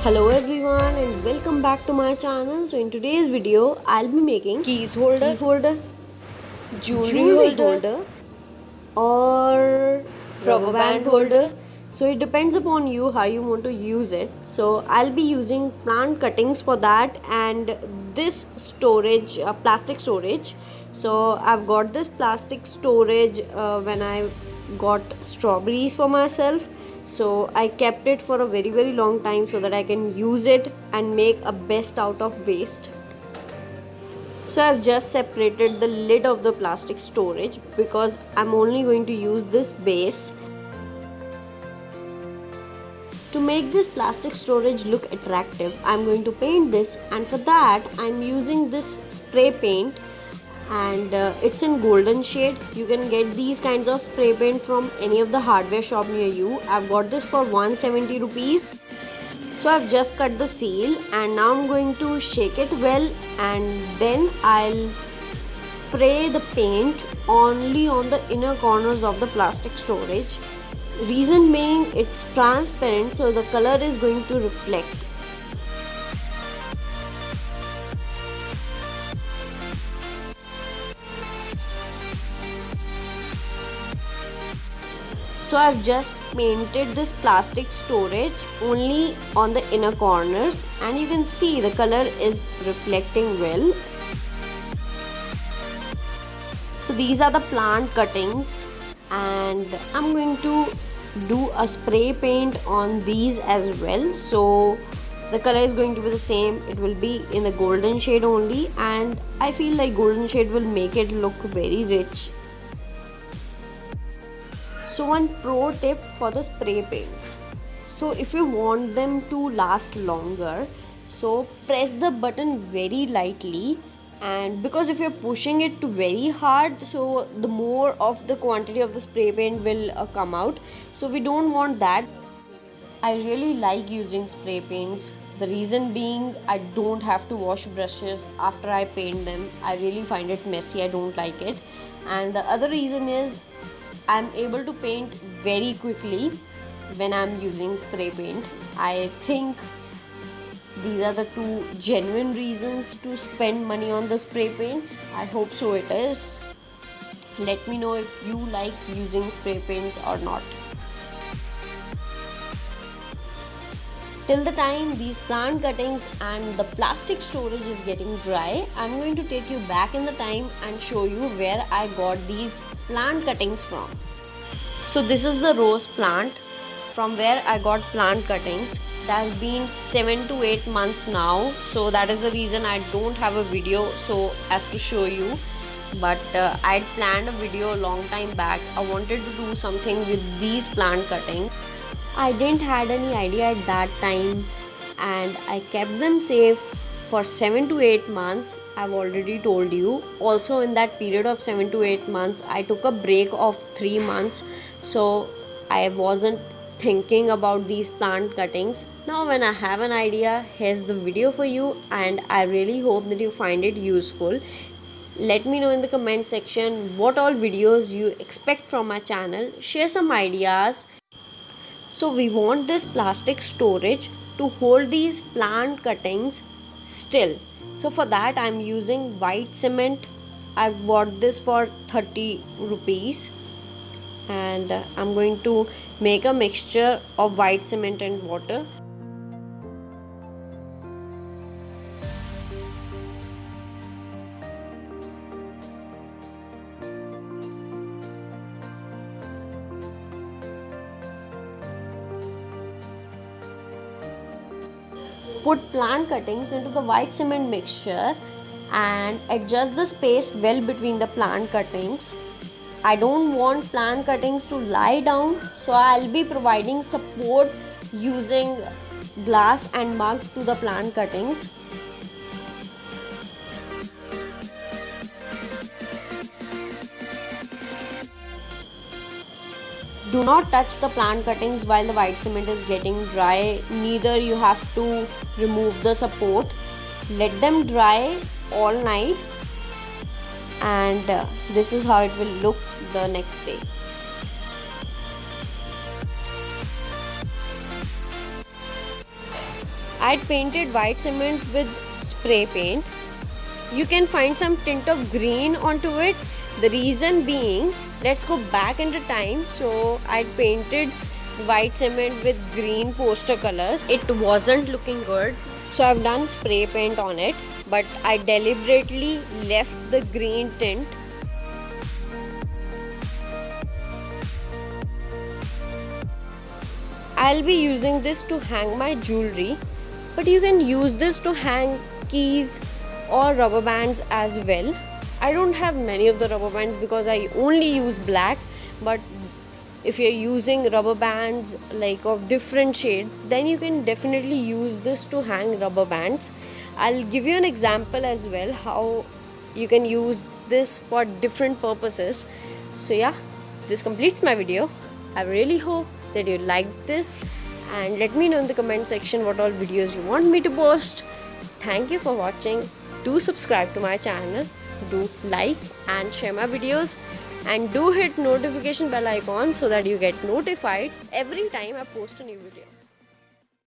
Hello everyone and welcome back to my channel. So in today's video I'll be making keys holder, jewelry holder or rubber band holder. So it depends upon you how you want to use it. So I'll be using plant cuttings for that and this storage, plastic storage. So I've got this plastic storage when I got strawberries for myself. So I kept it for a very long time so that I can use it and make a best out of waste. So I've just separated the lid of the plastic storage because I'm only going to use this base. To make this plastic storage look attractive, I'm going to paint this, and for that I'm using this spray paint and it's in golden shade. You can get these kinds of spray paint from any of the hardware shop near you. I've got this for 170 rupees. So I've just cut the seal and now I'm going to shake it well, and then I'll spray the paint only on the inner corners of the plastic storage. Reason being, it's transparent, so the color is going to reflect. So I've just painted this plastic storage only on the inner corners, and you can see the color is reflecting well. So these are the plant cuttings, and I'm going to do a spray paint on these as well. So the color is going to be the same. It will be in the golden shade only, and I feel like golden shade will make it look very rich. So one pro tip for the spray paints. So if you want them to last longer, so press the button very lightly, and because if you're pushing it to very hard, so the more of the quantity of the spray paint will come out. So we don't want that. I really like using spray paints. The reason being, I don't have to wash brushes after I paint them. I really find it messy. I don't like it. And the other reason is I'm able to paint very quickly when I'm using spray paint. I think these are the two genuine reasons to spend money on the spray paints. I hope so it is. Let me know if you like using spray paints or not. Till the time these plant cuttings and the plastic storage is getting dry, I'm going to take you back in the time and show you where I got these plant cuttings from. So this is the rose plant from where I got plant cuttings. It has been 7 to 8 months now, so that is the reason I don't have a video so as to show you. But I'd planned a video a long time back. I wanted to do something with these plant cuttings. I didn't had any idea at that time, and I kept them safe for 7 to 8 months. I've already told you. Also in that period of 7 to 8 months, I took a break of 3 months, so I wasn't thinking about these plant cuttings. Now when I have an idea, here's the video for you, and I really hope that you find it useful. Let me know in the comment section what all videos you expect from my channel. Share some ideas. So we want this plastic storage to hold these plant cuttings still. So for that I'm using white cement. I bought this for 30 rupees, and I'm going to make a mixture of white cement and water. Put plant cuttings into the white cement mixture and adjust the space well between the plant cuttings. I don't want plant cuttings to lie down, so I'll be providing support using glass and mug to the plant cuttings. Do not touch the plant cuttings while the white cement is getting dry. Neither you have to remove the support. Let them dry all night, and this is how it will look the next day. I'd painted white cement with spray paint. You can find some tint of green onto it. The reason being, let's go back into time. So I'd painted white cement with green poster colors. It wasn't looking good, so I've done spray paint on it, but I deliberately left the green tint. I'll be using this to hang my jewelry, but you can use this to hang keys or rubber bands as well. I don't have many of the rubber bands because I only use black, but if you're using rubber bands like of different shades, then you can definitely use this to hang rubber bands. I'll give you an example as well how you can use this for different purposes. So yeah, this completes my video. I really hope that you liked this, and let me know in the comment section what all videos you want me to post. Thank you for watching. Do subscribe to my channel, do like and share my videos, and do hit notification bell icon so that you get notified every time I post a new video.